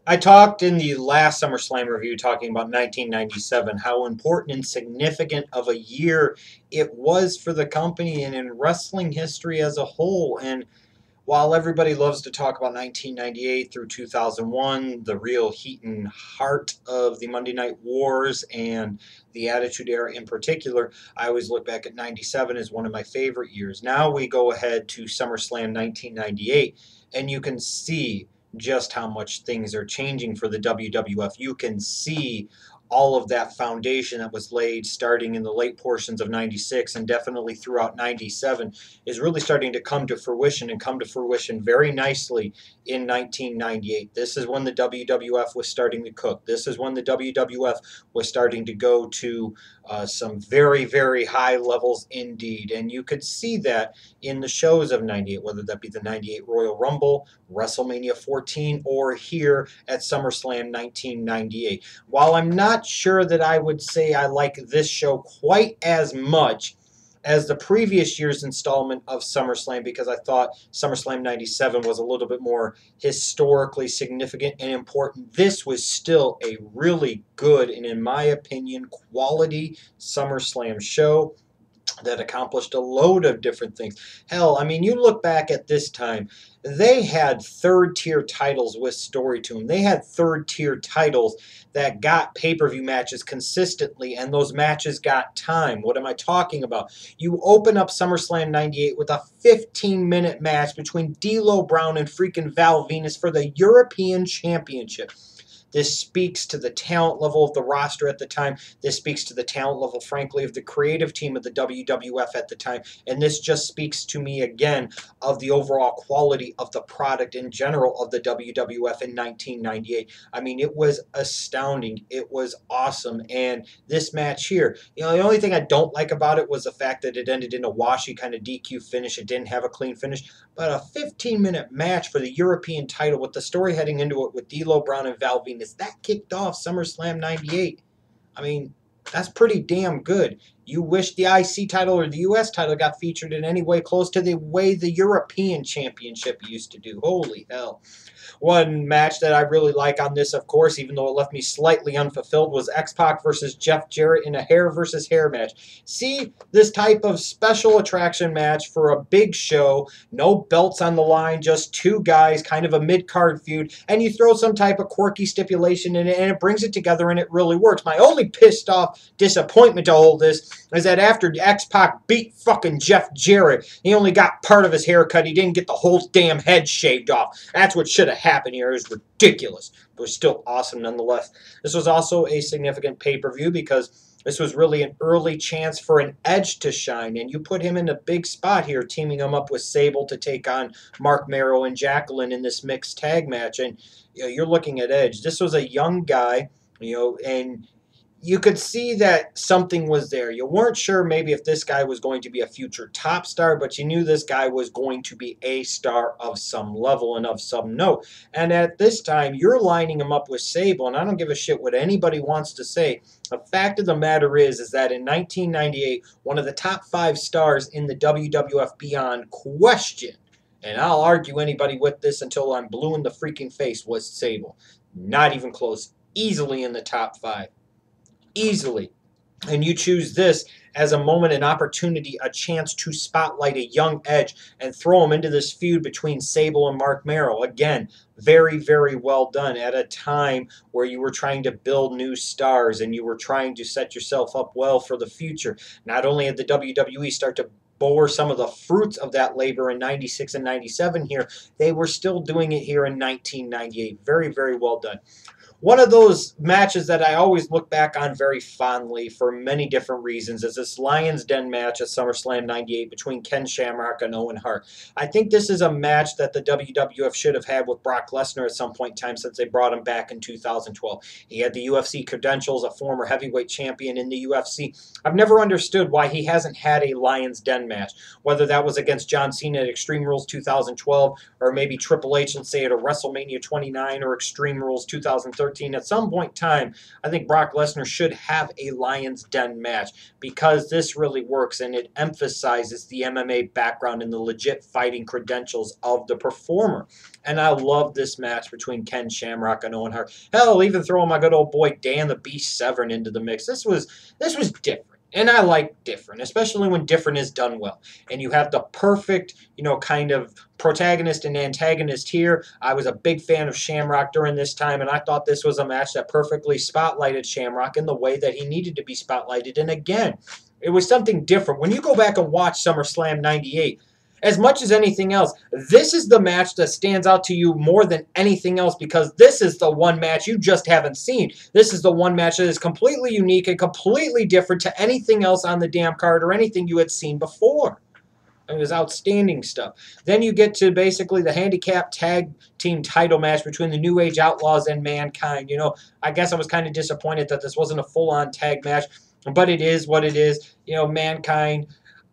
I talked in the last SummerSlam review talking about 1997, how important and significant of a year it was for the company and in wrestling history as a whole. And while everybody loves to talk about 1998 through 2001, the real heat and heart of the Monday Night Wars and the Attitude Era in particular, I always look back at 97 as one of my favorite years. Now we go ahead to SummerSlam 1998, and you can see just how much things are changing for the WWF. You can see all of that foundation that was laid starting in the late portions of 96 and definitely throughout 97 is really starting to come to fruition and come to fruition very nicely in 1998. This is when the WWF was starting to cook. This is when the WWF was starting to go to some very, very high levels indeed. And you could see that in the shows of 98, whether that be the 98 Royal Rumble, WrestleMania 14, or here at SummerSlam 1998. While I'm not sure that I would say I like this show quite as much as the previous year's installment of SummerSlam, because I thought SummerSlam 97 was a little bit more historically significant and important. This was still a really good and, in my opinion, quality SummerSlam show that accomplished a load of different things. Hell, I mean, you look back at this time, they had third-tier titles with story to them. They had third-tier titles that got pay-per-view matches consistently, and those matches got time. What am I talking about? You open up SummerSlam 98 with a 15-minute match between D'Lo Brown and freaking Val Venus for the European Championship. This speaks to the talent level of the roster at the time. This speaks to the talent level, frankly, of the creative team of the WWF at the time. And this just speaks to me again of the overall quality of the product in general of the WWF in 1998. I mean, it was astounding. It was awesome. And this match here, the only thing I don't like about it was the fact that it ended in a washy kind of DQ finish. It didn't have a clean finish. But a 15-minute match for the European title with the story heading into it with D'Lo Brown and Val Venus, that kicked off SummerSlam 98. I mean, that's pretty damn good. You wish the IC title or the US title got featured in any way close to the way the European Championship used to do. Holy hell. One match that I really like on this, of course, even though it left me slightly unfulfilled, was X-Pac versus Jeff Jarrett in a hair versus hair match. See, this type of special attraction match for a big show, no belts on the line, just two guys, kind of a mid-card feud, and you throw some type of quirky stipulation in it, and it brings it together, and it really works. My only pissed off disappointment to all this is that after X-Pac beat fucking Jeff Jarrett, he only got part of his haircut. He didn't get the whole damn head shaved off. That's what should have happened here. It was ridiculous, but it was still awesome nonetheless. This was also a significant pay-per-view because this was really an early chance for an Edge to shine, and you put him in a big spot here, teaming him up with Sable to take on Mark Merrow and Jacqueline in this mixed tag match. And you're looking at Edge. This was a young guy, and you could see that something was there. You weren't sure maybe if this guy was going to be a future top star, but you knew this guy was going to be a star of some level and of some note. And at this time, you're lining him up with Sable, and I don't give a shit what anybody wants to say. The fact of the matter is that in 1998, one of the top 5 stars in the WWF beyond question, and I'll argue anybody with this until I'm blue in the freaking face, was Sable. Not even close. Easily in the top 5. Easily. And you choose this as a moment, an opportunity, a chance to spotlight a young Edge and throw him into this feud between Sable and Mark Merrow. Again, very, very well done at a time where you were trying to build new stars and you were trying to set yourself up well for the future. Not only had the WWE start to bore some of the fruits of that labor in 96 and 97 here, they were still doing it here in 1998. Very, very well done. One of those matches that I always look back on very fondly for many different reasons is this Lion's Den match at SummerSlam 98 between Ken Shamrock and Owen Hart. I think this is a match that the WWF should have had with Brock Lesnar at some point in time since they brought him back in 2012. He had the UFC credentials, a former heavyweight champion in the UFC. I've never understood why he hasn't had a Lion's Den match. match, whether that was against John Cena at Extreme Rules 2012, or maybe Triple H, let's say, at a WrestleMania 29 or Extreme Rules 2013. At some point in time, I think Brock Lesnar should have a Lion's Den match, because this really works and it emphasizes the MMA background and the legit fighting credentials of the performer. And I love this match between Ken Shamrock and Owen Hart. Hell, even throwing my good old boy Dan the Beast Severn into the mix. This was different. And I like different, especially when different is done well. And you have the perfect, kind of protagonist and antagonist here. I was a big fan of Shamrock during this time, and I thought this was a match that perfectly spotlighted Shamrock in the way that he needed to be spotlighted. And again, it was something different. When you go back and watch SummerSlam 98, as much as anything else, this is the match that stands out to you more than anything else, because this is the one match you just haven't seen. This is the one match that is completely unique and completely different to anything else on the damn card or anything you had seen before. It was outstanding stuff. Then you get to basically the handicap tag team title match between the New Age Outlaws and Mankind. I guess I was kind of disappointed that this wasn't a full-on tag match, but it is what it is. Mankind,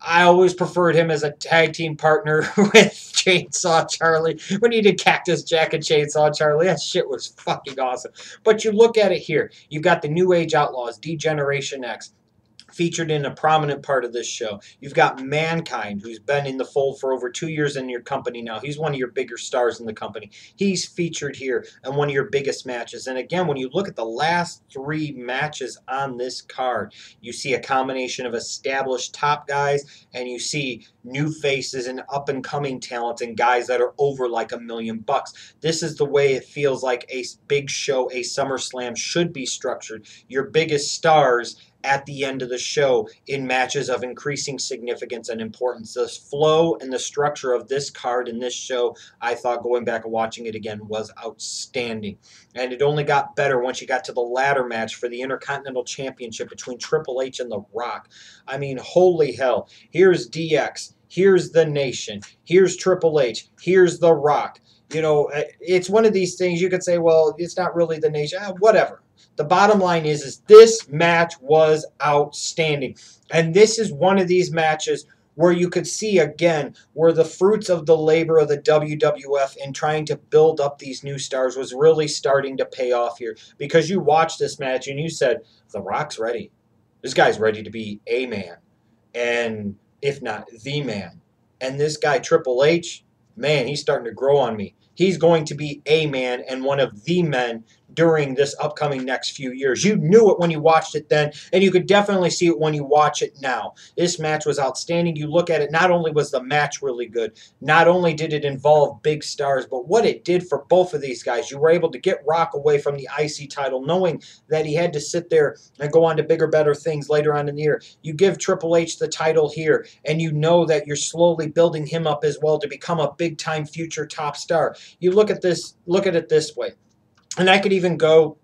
I always preferred him as a tag team partner with Chainsaw Charlie. When he did Cactus Jack and Chainsaw Charlie, that shit was fucking awesome. But you look at it here. You've got the New Age Outlaws, D-Generation X, featured in a prominent part of this show. You've got Mankind, who's been in the fold for over 2 years in your company now. He's one of your bigger stars in the company. He's featured here in one of your biggest matches. And again, when you look at the last 3 matches on this card, you see a combination of established top guys, and you see new faces and up-and-coming talents and guys that are over like $1 million. This is the way it feels like a big show, a SummerSlam should be structured. Your biggest stars at the end of the show in matches of increasing significance and importance. The flow and the structure of this card in this show, I thought, going back and watching it again, was outstanding. And it only got better once you got to the ladder match for the Intercontinental Championship between Triple H and The Rock. I mean, holy hell. Here's DX. Here's The Nation. Here's Triple H. Here's The Rock. It's one of these things you could say, well, it's not really The Nation. Whatever. The bottom line is this match was outstanding. And this is one of these matches where you could see, again, where the fruits of the labor of the WWF in trying to build up these new stars was really starting to pay off here. Because you watched this match and you said, The Rock's ready. This guy's ready to be a man. And if not the man. And this guy, Triple H, man, he's starting to grow on me. He's going to be a man and one of the men during this upcoming next few years. You knew it when you watched it then, and you could definitely see it when you watch it now. This match was outstanding. You look at it, not only was the match really good, not only did it involve big stars, but what it did for both of these guys. You were able to get Rock away from the IC title, knowing that he had to sit there and go on to bigger, better things later on in the year. You give Triple H the title here, and you know that you're slowly building him up as well to become a big-time future top star. You look at it this way. And I could even go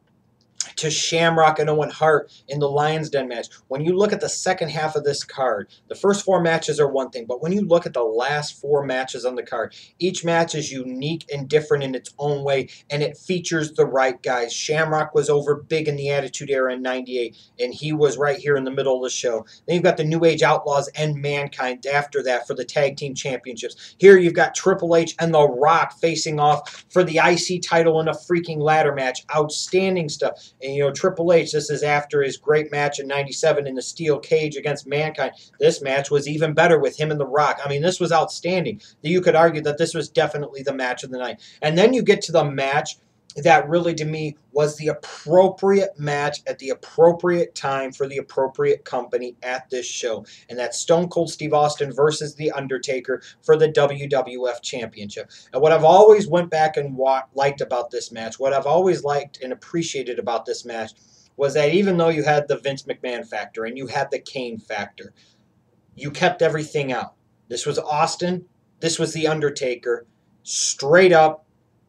to Shamrock and Owen Hart in the Lion's Den match. When you look at the second half of this card, the first 4 matches are one thing, but when you look at the last 4 matches on the card, each match is unique and different in its own way, and it features the right guys. Shamrock was over big in the Attitude Era in 98, and he was right here in the middle of the show. Then you've got the New Age Outlaws and Mankind after that for the Tag Team Championships. Here you've got Triple H and The Rock facing off for the IC title in a freaking ladder match. Outstanding stuff. And, Triple H, this is after his great match in 97 in the steel cage against Mankind. This match was even better with him and The Rock. I mean, this was outstanding. You could argue that this was definitely the match of the night. And then you get to the match that really, to me, was the appropriate match at the appropriate time for the appropriate company at this show. And that's Stone Cold Steve Austin versus The Undertaker for the WWF Championship. And what I've always went back and liked about this match, what I've always liked and appreciated about this match, was that even though you had the Vince McMahon factor and you had the Kane factor, you kept everything out. This was Austin. This was The Undertaker. Straight up,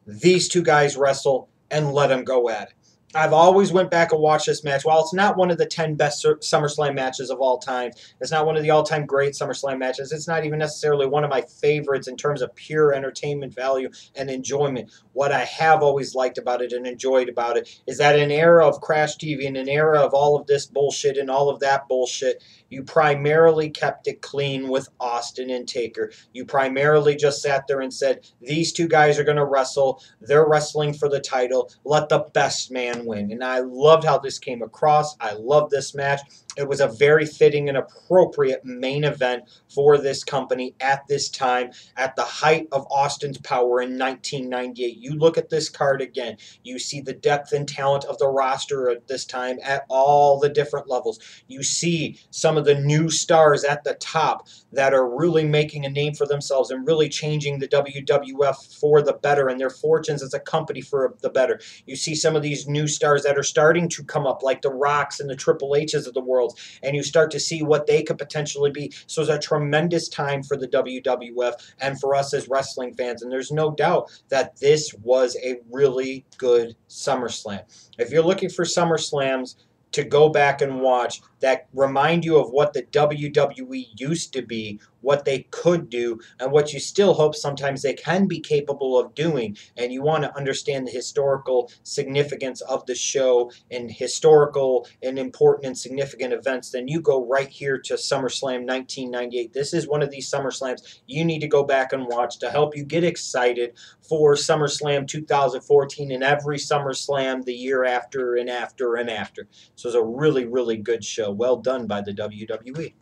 these two guys wrestle and let them go at it. I've always went back and watched this match. While it's not one of the 10 best SummerSlam matches of all time, it's not one of the all-time great SummerSlam matches. It's not even necessarily one of my favorites in terms of pure entertainment value and enjoyment. What I have always liked about it and enjoyed about it is that in an era of Crash TV, in an era of all of this bullshit and all of that bullshit, you primarily kept it clean with Austin and Taker. You primarily just sat there and said, these two guys are going to wrestle. They're wrestling for the title. Let the best man win. And I loved how this came across. I loved this match. It was a very fitting and appropriate main event for this company at this time, at the height of Austin's power in 1998. You look at this card again, you see the depth and talent of the roster at this time at all the different levels. You see some of the new stars at the top that are really making a name for themselves and really changing the WWF for the better and their fortunes as a company for the better. You see some of these new stars that are starting to come up, like the Rocks and the Triple H's of the world, and you start to see what they could potentially be. So it's a tremendous time for the WWF and for us as wrestling fans, and there's no doubt that this was a really good SummerSlam. If you're looking for SummerSlams to go back and watch that remind you of what the WWE used to be, what they could do, and what you still hope sometimes they can be capable of doing, and you want to understand the historical significance of the show and historical and important and significant events, then you go right here to SummerSlam 1998. This is one of these SummerSlams you need to go back and watch to help you get excited for SummerSlam 2014 and every SummerSlam the year after and after and after. So it's a really, really good show. Well done by the WWE.